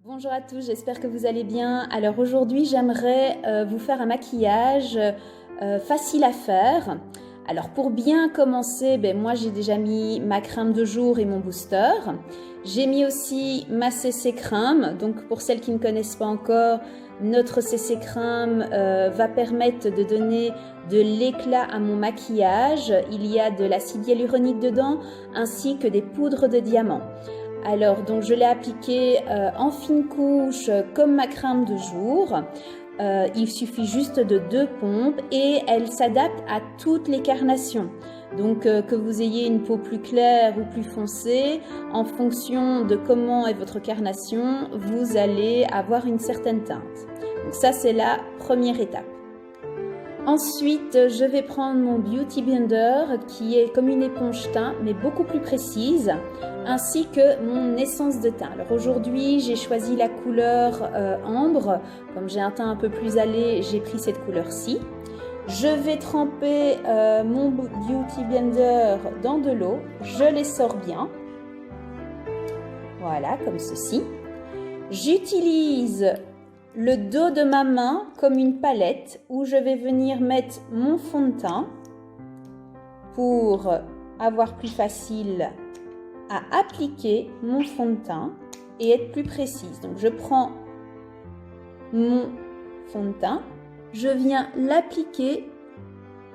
Bonjour à tous, j'espère que vous allez bien. Alors aujourd'hui, j'aimerais vous faire un maquillage facile à faire. Alors pour bien commencer, moi j'ai déjà mis ma crème de jour et mon booster. J'ai mis aussi ma CC crème. Donc pour celles qui ne connaissent pas encore, notre CC crème va permettre de donner de l'éclat à mon maquillage. Il y a de l'acide hyaluronique dedans ainsi que des poudres de diamant. Alors, donc je l'ai appliqué en fine couche comme ma crème de jour. Il suffit juste de 2 pompes et elle s'adapte à toutes les carnations. Donc que vous ayez une peau plus claire ou plus foncée, en fonction de comment est votre carnation, vous allez avoir une certaine teinte. Donc ça, c'est la première étape. Ensuite, je vais prendre mon Beauty Blender qui est comme une éponge teint mais beaucoup plus précise, ainsi que mon essence de teint. Alors aujourd'hui, j'ai choisi la couleur ambre. Comme j'ai un teint un peu plus allé, j'ai pris cette couleur-ci. Je vais tremper mon Beauty Blender dans de l'eau. Je les sors bien. Voilà, comme ceci. J'utilise le dos de ma main comme une palette où je vais venir mettre mon fond de teint pour avoir plus facile à appliquer mon fond de teint et être plus précise. Donc je prends mon fond de teint, je viens l'appliquer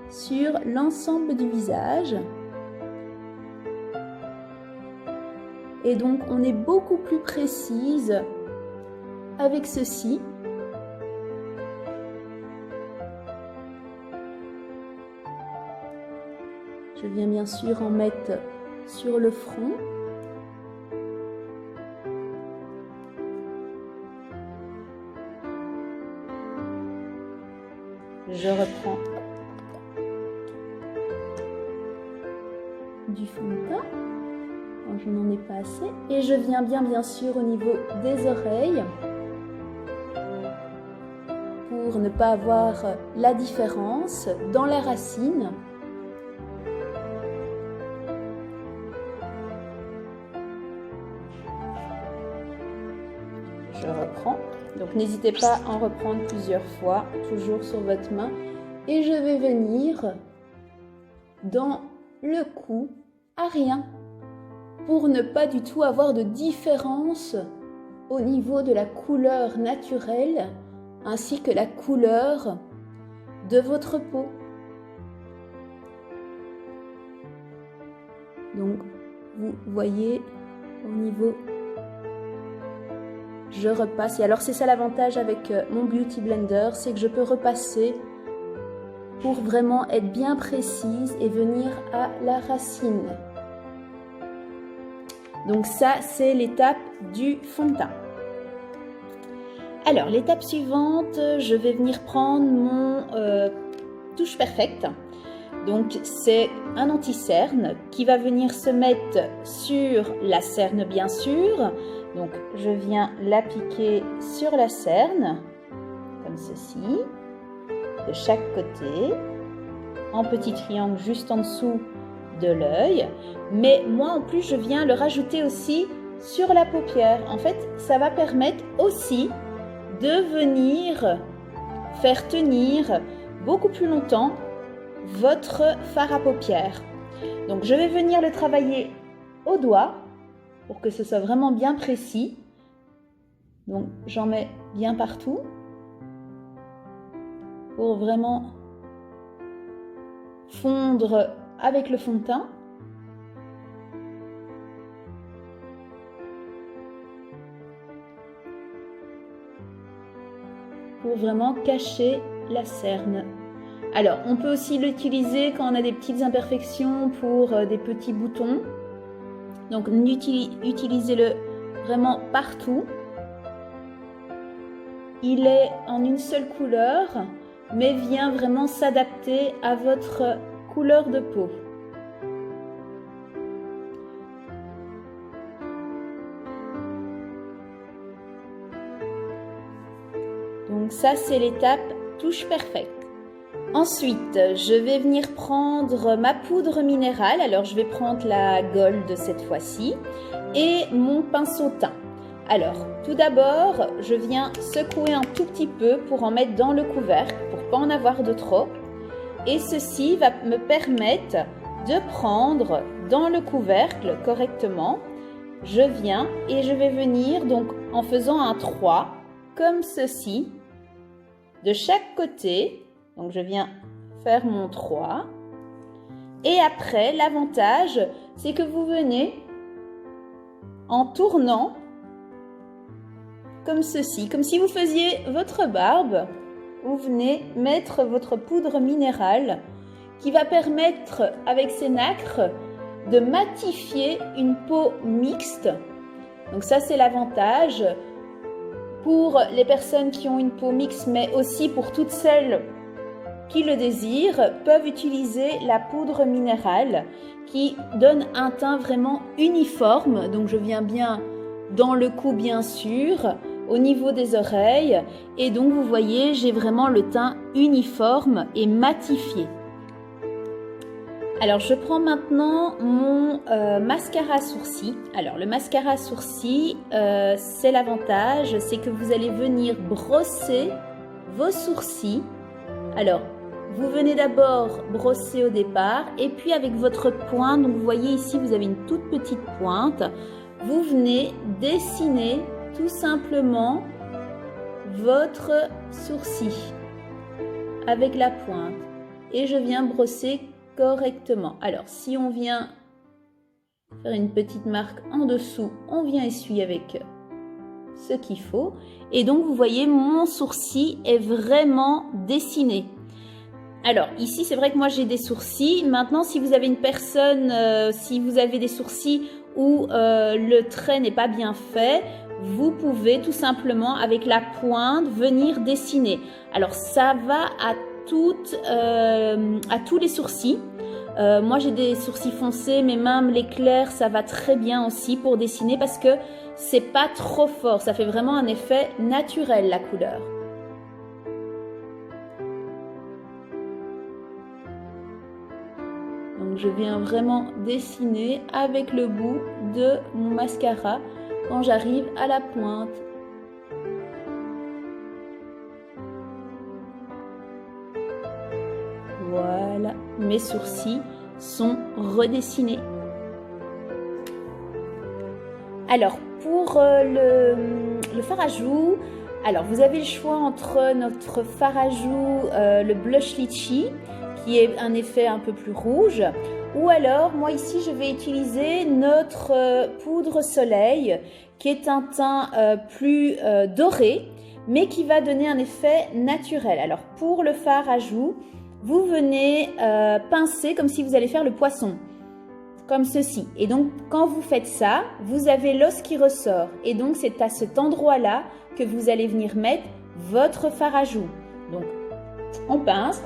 sur l'ensemble du visage et donc on est beaucoup plus précise avec ceci. Je viens bien sûr en mettre sur le front. Je reprends du fond de teint quand je n'en ai pas assez et je viens bien sûr au niveau des oreilles pour ne pas avoir la différence dans la racine. Je reprends, donc n'hésitez pas à en reprendre plusieurs fois, toujours sur votre main. Et je vais venir dans le cou à rien, pour ne pas du tout avoir de différence au niveau de la couleur naturelle, ainsi que la couleur de votre peau. Donc, vous voyez au niveau... Je repasse. Et alors, c'est ça l'avantage avec mon Beauty Blender, c'est que je peux repasser pour vraiment être bien précise et venir à la racine. Donc ça, c'est l'étape du fond de teint. Alors, l'étape suivante, je vais venir prendre mon Touche Perfect. Donc, c'est un anti-cerne qui va venir se mettre sur la cerne, bien sûr. Donc, je viens l'appliquer sur la cerne, comme ceci, de chaque côté, en petit triangle juste en dessous de l'œil. Mais moi, en plus, je viens le rajouter aussi sur la paupière. En fait, ça va permettre aussi de venir faire tenir beaucoup plus longtemps votre fard à paupières. Donc, je vais venir le travailler au doigt pour que ce soit vraiment bien précis. Donc, j'en mets bien partout pour vraiment fondre avec le fond de teint. Pour vraiment cacher la cerne. Alors, on peut aussi l'utiliser quand on a des petites imperfections pour des petits boutons. Donc, utilisez-le vraiment partout. Il est en une seule couleur, mais vient vraiment s'adapter à votre couleur de peau. Donc ça, c'est l'étape Touche Perfect. Ensuite, je vais venir prendre ma poudre minérale. Alors, je vais prendre la Gold cette fois-ci et mon pinceau teint. Alors, tout d'abord, je viens secouer un tout petit peu pour en mettre dans le couvercle, pour pas en avoir de trop. Et ceci va me permettre de prendre dans le couvercle correctement. Je viens et je vais venir donc en faisant un 3, comme ceci, de chaque côté. Donc, je viens faire mon 3. Et après, l'avantage, c'est que vous venez en tournant comme ceci, comme si vous faisiez votre barbe. Vous venez mettre votre poudre minérale qui va permettre, avec ces nacres, de matifier une peau mixte. Donc ça, c'est l'avantage pour les personnes qui ont une peau mixte, mais aussi pour toutes celles qui le désirent, peuvent utiliser la poudre minérale qui donne un teint vraiment uniforme. Donc je viens bien dans le cou bien sûr, au niveau des oreilles, et donc vous voyez, j'ai vraiment le teint uniforme et matifié. Alors je prends maintenant mon mascara sourcil. Alors le mascara sourcil, c'est l'avantage, c'est que vous allez venir brosser vos sourcils. Alors vous venez d'abord brosser au départ et puis avec votre pointe, donc vous voyez ici vous avez une toute petite pointe, vous venez dessiner tout simplement votre sourcil avec la pointe et je viens brosser correctement. Alors si on vient faire une petite marque en dessous, on vient essuyer avec ce qu'il faut et donc vous voyez mon sourcil est vraiment dessiné. Alors ici c'est vrai que moi j'ai des sourcils. Maintenant si vous avez une personne, si vous avez des sourcils où le trait n'est pas bien fait, vous pouvez tout simplement avec la pointe venir dessiner. Alors ça va à tous les sourcils. Moi j'ai des sourcils foncés mais même les clairs ça va très bien aussi pour dessiner parce que c'est pas trop fort. Ça fait vraiment un effet naturel la couleur. Donc je viens vraiment dessiner avec le bout de mon mascara quand j'arrive à la pointe. Voilà, mes sourcils sont redessinés. Alors pour le fard à joues, alors vous avez le choix entre notre fard à joues, le blush litchi, qui est un effet un peu plus rouge, ou alors moi ici je vais utiliser notre poudre soleil qui est un teint plus doré mais qui va donner un effet naturel. Alors pour le fard à joues, vous venez pincer comme si vous allez faire le poisson, comme ceci, et donc quand vous faites ça, vous avez l'os qui ressort et donc c'est à cet endroit là que vous allez venir mettre votre fard à joues. Donc on pince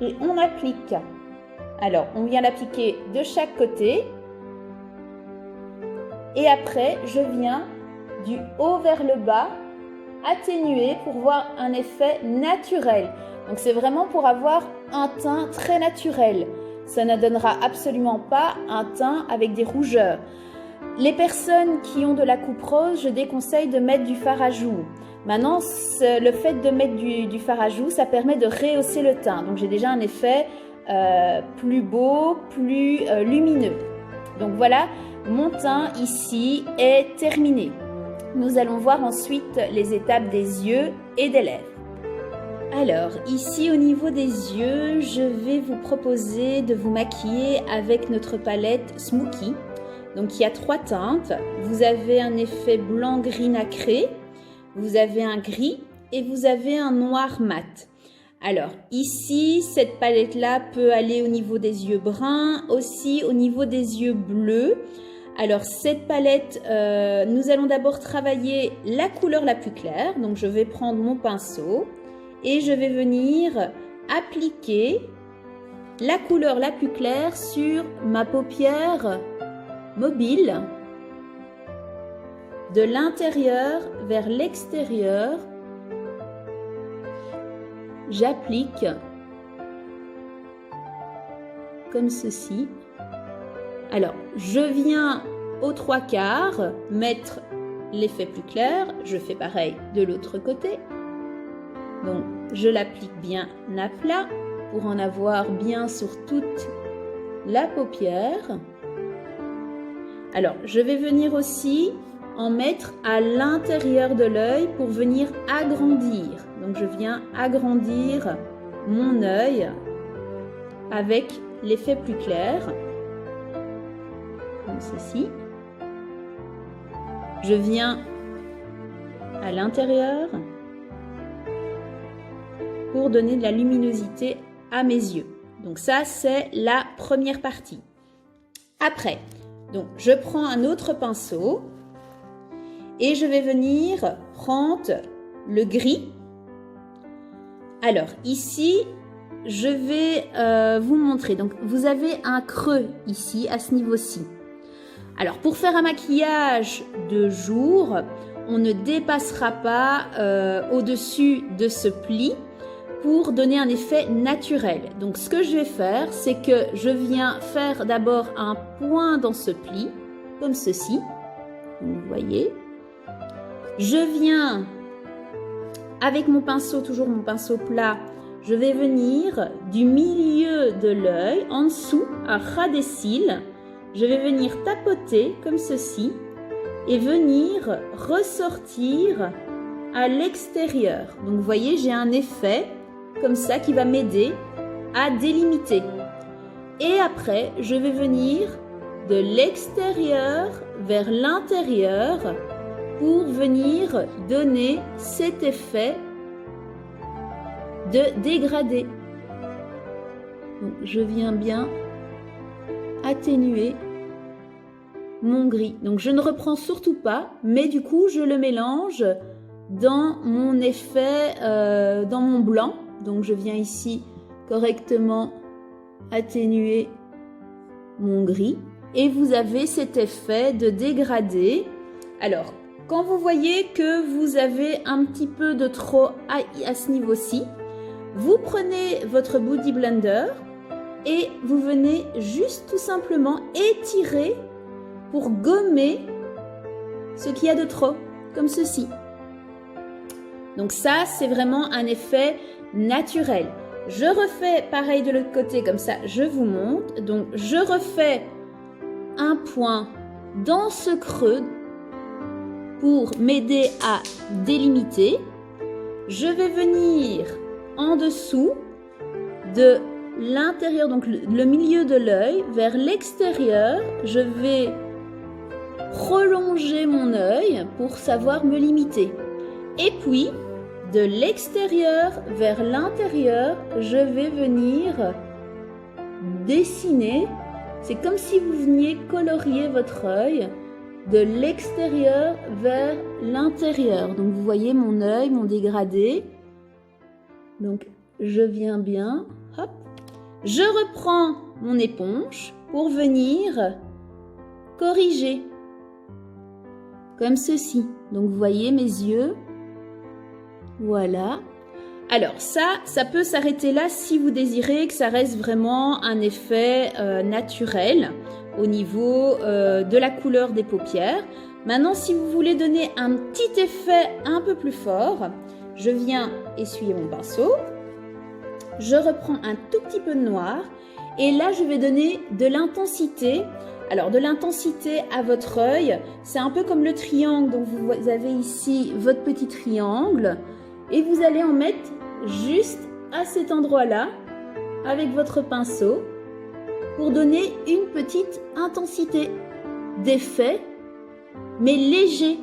et on applique. Alors, on vient l'appliquer de chaque côté. Et après, je viens du haut vers le bas, atténuer pour voir un effet naturel. Donc, c'est vraiment pour avoir un teint très naturel. Ça ne donnera absolument pas un teint avec des rougeurs. Les personnes qui ont de la coupe rose, je déconseille de mettre du fard à joues. Maintenant, le fait de mettre du fard à joues, ça permet de rehausser le teint. Donc, j'ai déjà un effet plus beau, plus lumineux. Donc, voilà, mon teint ici est terminé. Nous allons voir ensuite les étapes des yeux et des lèvres. Alors, ici au niveau des yeux, je vais vous proposer de vous maquiller avec notre palette Smokey. Donc, il y a 3 teintes. Vous avez un effet blanc-gris nacré. Vous avez un gris et vous avez un noir mat. Alors ici, cette palette-là peut aller au niveau des yeux bruns, aussi au niveau des yeux bleus. Alors cette palette, nous allons d'abord travailler la couleur la plus claire. Donc je vais prendre mon pinceau et je vais venir appliquer la couleur la plus claire sur ma paupière mobile. De l'intérieur vers l'extérieur, j'applique comme ceci. Alors, je viens aux 3/4, mettre l'effet plus clair. Je fais pareil de l'autre côté. Donc, je l'applique bien à plat pour en avoir bien sur toute la paupière. Alors, je vais venir aussi en mettre à l'intérieur de l'œil pour venir agrandir. Donc, je viens agrandir mon œil avec l'effet plus clair, comme ceci. Je viens à l'intérieur pour donner de la luminosité à mes yeux. Donc ça, c'est la première partie. Après, donc, je prends un autre pinceau et je vais venir prendre le gris. Alors, ici, je vais vous montrer. Donc, vous avez un creux ici, à ce niveau-ci. Alors, pour faire un maquillage de jour, on ne dépassera pas au-dessus de ce pli pour donner un effet naturel. Donc, ce que je vais faire, c'est que je viens faire d'abord un point dans ce pli, comme ceci. Vous voyez. Je viens, avec mon pinceau, toujours mon pinceau plat, je vais venir du milieu de l'œil, en dessous, à ras des cils. Je vais venir tapoter, comme ceci, et venir ressortir à l'extérieur. Donc, vous voyez, j'ai un effet comme ça qui va m'aider à délimiter. Et après, je vais venir de l'extérieur vers l'intérieur pour venir donner cet effet de dégradé. Donc, je viens bien atténuer mon gris. Donc, je ne reprends surtout pas, mais du coup, je le mélange dans mon effet, dans mon blanc. Donc, je viens ici correctement atténuer mon gris. Et vous avez cet effet de dégradé. Alors, quand vous voyez que vous avez un petit peu de trop à ce niveau-ci, vous prenez votre Body Blender et vous venez juste tout simplement étirer pour gommer ce qu'il y a de trop, comme ceci. Donc ça, c'est vraiment un effet naturel. Je refais pareil de l'autre côté, comme ça, je vous montre. Donc, je refais un point dans ce creux pour m'aider à délimiter. Je vais venir en dessous de l'intérieur, donc le milieu de l'œil, vers l'extérieur. Je vais prolonger mon œil pour savoir me limiter. Et puis, de l'extérieur vers l'intérieur, je vais venir dessiner. C'est comme si vous veniez colorier votre œil de l'extérieur vers l'intérieur. Donc, vous voyez mon œil, mon dégradé. Donc, je viens bien, hop. Je reprends mon éponge pour venir corriger, comme ceci. Donc, vous voyez mes yeux. Voilà. Alors, ça peut s'arrêter là si vous désirez que ça reste vraiment un effet naturel au niveau de la couleur des paupières. Maintenant, si vous voulez donner un petit effet un peu plus fort, je viens essuyer mon pinceau. Je reprends un tout petit peu de noir et là, je vais donner de l'intensité. Alors, de l'intensité à votre œil, c'est un peu comme le triangle. Donc, vous avez ici votre petit triangle et vous allez en mettre juste à cet endroit-là avec votre pinceau pour donner une petite intensité d'effet, mais léger,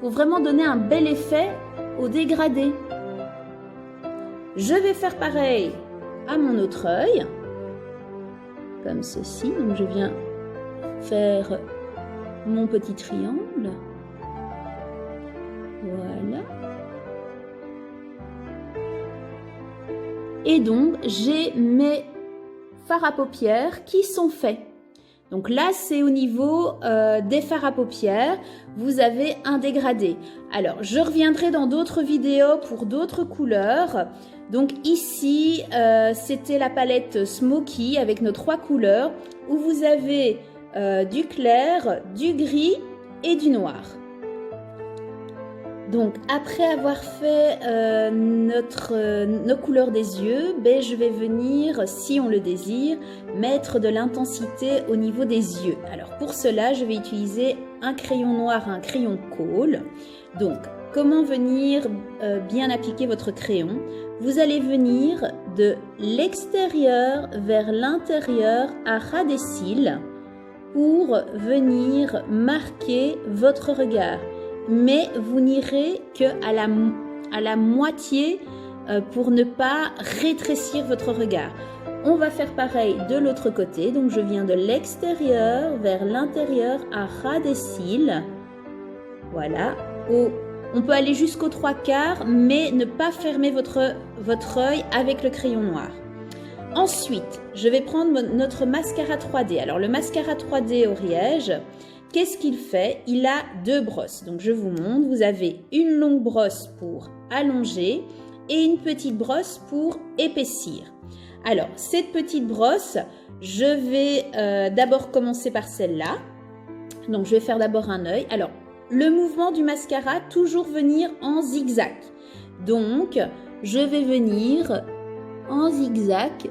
pour vraiment donner un bel effet au dégradé. Je vais faire pareil à mon autre œil, comme ceci. Donc, je viens faire mon petit triangle. Voilà. Et donc, j'ai mes fards à paupières qui sont faits. Donc là, c'est au niveau des fards à paupières. Vous avez un dégradé. Alors, je reviendrai dans d'autres vidéos pour d'autres couleurs. Donc ici, c'était la palette Smoky avec nos 3 couleurs où vous avez du clair, du gris et du noir. Donc après avoir fait nos couleurs des yeux, ben, je vais venir, si on le désire, mettre de l'intensité au niveau des yeux. Alors pour cela, je vais utiliser un crayon noir, un crayon colle. Donc comment venir bien appliquer votre crayon? Vous allez venir de l'extérieur vers l'intérieur à ras des cils pour venir marquer votre regard. Mais vous n'irez qu'à la moitié pour ne pas rétrécir votre regard. On va faire pareil de l'autre côté. Donc je viens de l'extérieur vers l'intérieur à ras des cils. Voilà. On peut aller jusqu'aux 3/4, mais ne pas fermer votre œil avec le crayon noir. Ensuite, je vais prendre notre mascara 3D. Alors le mascara 3D Ariège, qu'est-ce qu'il fait? Il a 2 brosses. Donc je vous montre, vous avez une longue brosse pour allonger et une petite brosse pour épaissir. Alors cette petite brosse, je vais d'abord commencer par celle-là. Donc je vais faire d'abord un œil. Alors le mouvement du mascara, toujours venir en zigzag. Donc je vais venir en zigzag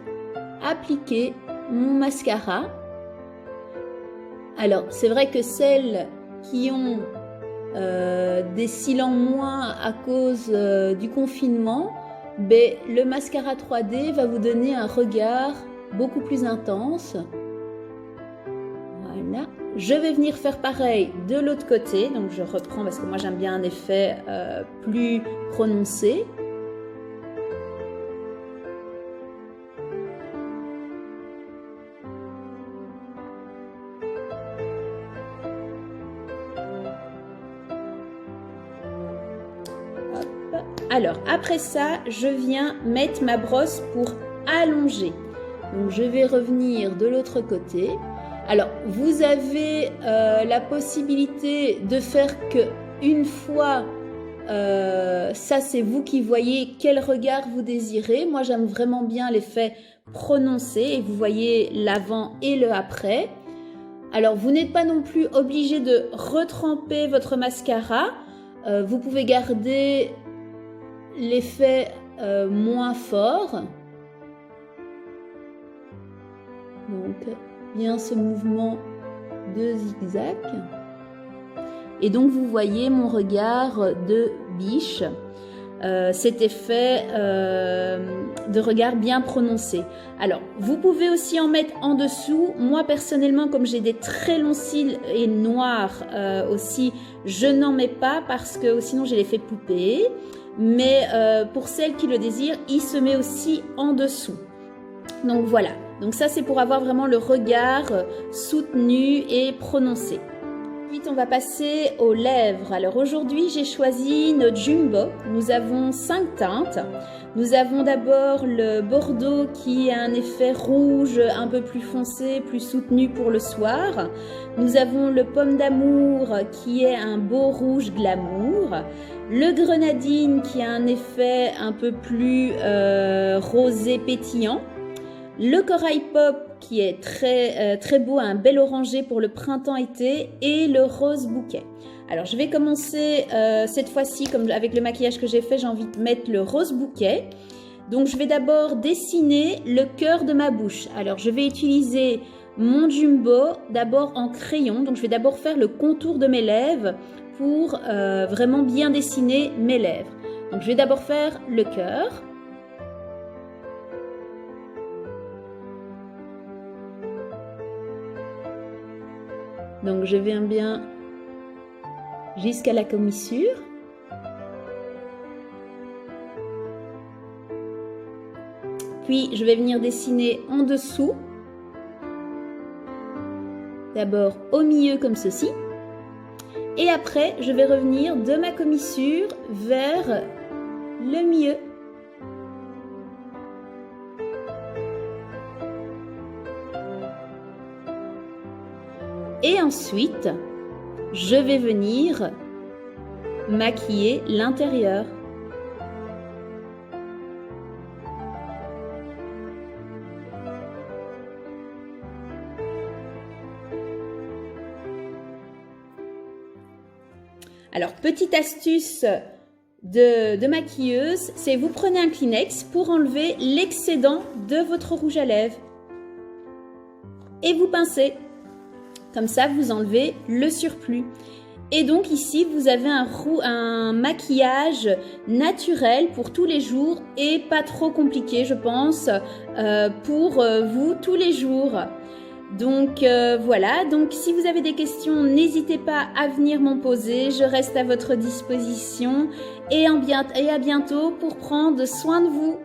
appliquer mon mascara. Alors, c'est vrai que celles qui ont des cils en moins à cause du confinement, ben, le mascara 3D va vous donner un regard beaucoup plus intense. Voilà. Je vais venir faire pareil de l'autre côté. Donc, je reprends parce que moi, j'aime bien un effet plus prononcé. Alors, après ça, je viens mettre ma brosse pour allonger. Donc, je vais revenir de l'autre côté. Alors, vous avez la possibilité de faire qu'une fois, ça c'est vous qui voyez quel regard vous désirez. Moi, j'aime vraiment bien l'effet prononcé et vous voyez l'avant et le après. Alors, vous n'êtes pas non plus obligé de retremper votre mascara. Vous pouvez garder l'effet moins fort. Donc, bien ce mouvement de zigzag. Et donc, vous voyez mon regard de biche. Cet effet de regard bien prononcé. Alors, vous pouvez aussi en mettre en dessous. Moi, personnellement, comme j'ai des très longs cils et noirs aussi, je n'en mets pas parce que sinon j'ai l'effet poupée. Mais pour celles qui le désirent, il se met aussi en dessous. Donc voilà, donc ça c'est pour avoir vraiment le regard soutenu et prononcé. Ensuite on va passer aux lèvres. Alors aujourd'hui j'ai choisi notre Jumbo. Nous avons 5 teintes. Nous avons d'abord le Bordeaux qui a un effet rouge un peu plus foncé, plus soutenu pour le soir. Nous avons le Pomme d'amour qui est un beau rouge glamour. Le Grenadine qui a un effet un peu plus rosé pétillant. Le Corail Pop qui est très beau, un bel orangé pour le printemps-été. Et le Rose Bouquet. Alors je vais commencer cette fois-ci, comme avec le maquillage que j'ai fait, j'ai envie de mettre le Rose Bouquet. Donc je vais d'abord dessiner le cœur de ma bouche. Alors je vais utiliser mon Jumbo d'abord en crayon. Donc je vais d'abord faire le contour de mes lèvres pour vraiment bien dessiner mes lèvres. Donc je vais d'abord faire le cœur. Donc je viens bien jusqu'à la commissure. Puis je vais venir dessiner en dessous. D'abord au milieu comme ceci. Et après, je vais revenir de ma commissure vers le milieu. Et ensuite, je vais venir maquiller l'intérieur. Alors, petite astuce de maquilleuse, c'est vous prenez un Kleenex pour enlever l'excédent de votre rouge à lèvres. Et vous pincez. Comme ça, vous enlevez le surplus. Et donc ici, vous avez un maquillage naturel pour tous les jours et pas trop compliqué, je pense, pour vous tous les jours. Donc voilà, donc si vous avez des questions, n'hésitez pas à venir m'en poser, je reste à votre disposition et à bientôt pour prendre soin de vous.